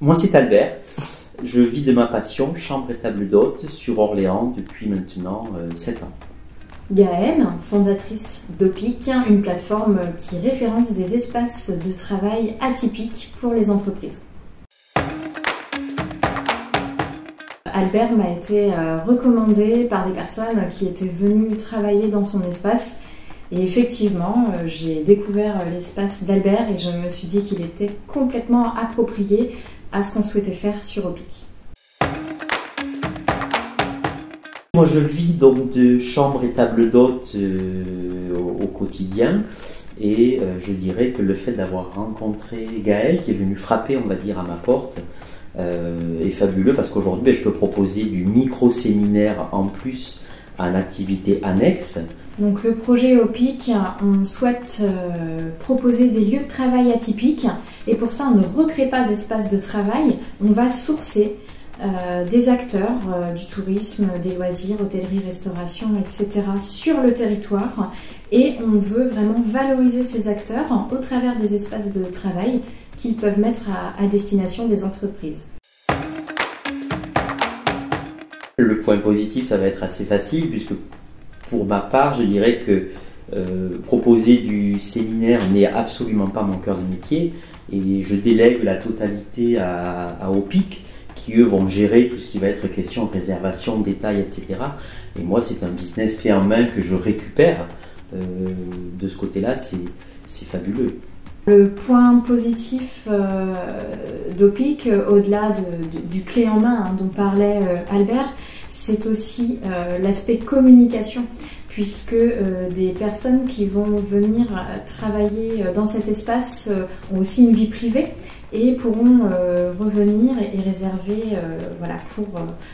Moi, c'est Albert. Je vis de ma passion, chambre et table d'hôte, sur Orléans depuis maintenant 7 ans. Gaëlle, fondatrice d'Opic, une plateforme qui référence des espaces de travail atypiques pour les entreprises. Albert m'a été recommandé par des personnes qui étaient venues travailler dans son espace. Et effectivement, j'ai découvert l'espace d'Albert et je me suis dit qu'il était complètement approprié à ce qu'on souhaitait faire sur Opic. Moi, je vis donc de chambre et table d'hôte au quotidien. Et je dirais que le fait d'avoir rencontré Gaëlle, qui est venu frapper, on va dire, à ma porte, est fabuleux parce qu'aujourd'hui, je peux proposer du micro-séminaire en plus en activité annexe. Donc le projet Opic, on souhaite proposer des lieux de travail atypiques et pour ça, on ne recrée pas d'espace de travail, on va sourcer des acteurs du tourisme, des loisirs, hôtellerie, restauration, etc. sur le territoire et on veut vraiment valoriser ces acteurs au travers des espaces de travail qu'ils peuvent mettre à destination des entreprises. Le point positif, ça va être assez facile puisque pour ma part, je dirais que proposer du séminaire n'est absolument pas mon cœur de métier et je délègue la totalité à Opic qui eux vont gérer tout ce qui va être question de réservation, détail, etc. Et moi, c'est un business clé en main que je récupère. De ce côté-là, c'est fabuleux. Le point positif d'Opic, au-delà du clé en main dont parlait Albert, c'est aussi l'aspect communication, puisque des personnes qui vont venir travailler dans cet espace ont aussi une vie privée et pourront revenir et réserver voilà,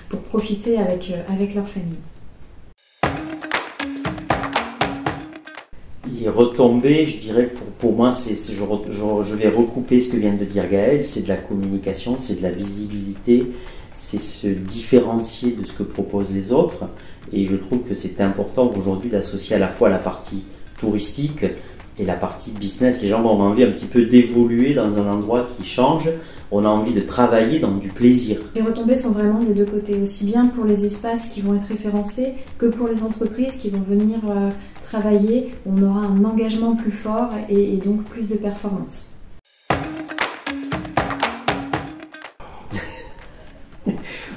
pour profiter avec leur famille. Les retombées, je dirais que pour moi, je vais recouper ce que vient de dire Gaëlle, c'est de la communication, c'est de la visibilité, c'est se différencier de ce que proposent les autres. Et je trouve que c'est important aujourd'hui d'associer à la fois la partie touristique et la partie business. Les gens ont envie un petit peu d'évoluer dans un endroit qui change. On a envie de travailler dans du plaisir. Les retombées sont vraiment des deux côtés, aussi bien pour les espaces qui vont être référencés que pour les entreprises qui vont venir travailler. On aura un engagement plus fort et donc plus de performance.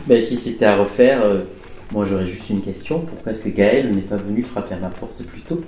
Ben, si c'était à refaire, moi j'aurais juste une question. Pourquoi est-ce que Gaëlle n'est pas venu frapper à ma porte plus tôt ?